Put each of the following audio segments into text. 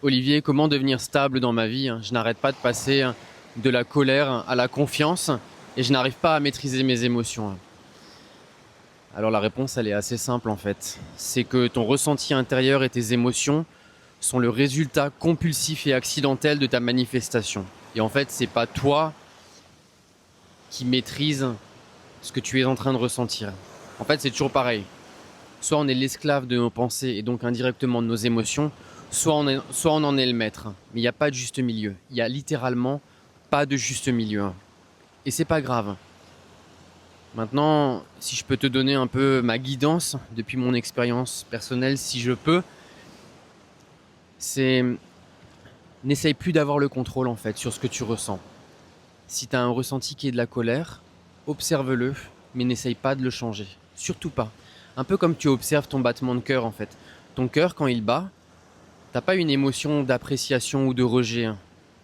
Olivier, comment devenir stable dans ma vie? Je n'arrête pas de passer de la colère à la confiance et je n'arrive pas à maîtriser mes émotions. Alors la réponse, elle est assez simple en fait. C'est que ton ressenti intérieur et tes émotions sont le résultat compulsif et accidentel de ta manifestation. Et en fait, c'est pas toi qui maîtrise ce que tu es en train de ressentir. En fait, c'est toujours pareil. Soit on est l'esclave de nos pensées et donc indirectement de nos émotions, soit on en est le maître. Mais il n'y a pas de juste milieu. Il y a littéralement pas de juste milieu. Et c'est pas grave. Maintenant, si je peux te donner un peu ma guidance depuis mon expérience personnelle, si je peux, c'est n'essaye plus d'avoir le contrôle en fait sur ce que tu ressens. Si tu as un ressenti qui est de la colère, observe-le, mais n'essaye pas de le changer. Surtout pas. Un peu comme tu observes ton battement de cœur en fait. Ton cœur, quand il bat, t'as pas une émotion d'appréciation ou de rejet.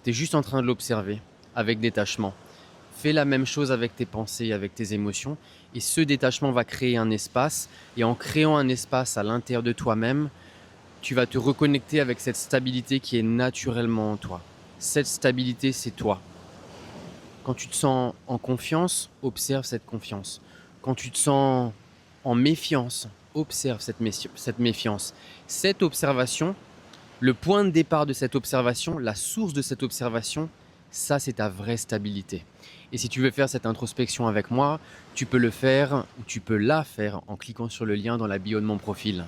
T'es juste en train de l'observer, avec détachement. Fais la même chose avec tes pensées, avec tes émotions, et ce détachement va créer un espace, et en créant un espace à l'intérieur de toi-même, tu vas te reconnecter avec cette stabilité qui est naturellement en toi. Cette stabilité, c'est toi. Quand tu te sens en confiance, observe cette confiance. Quand tu te sens en méfiance, observe cette méfiance. Cette observation, le point de départ de cette observation, la source de cette observation, ça c'est ta vraie stabilité. Et si tu veux faire cette introspection avec moi, tu peux le faire ou tu peux la faire en cliquant sur le lien dans la bio de mon profil.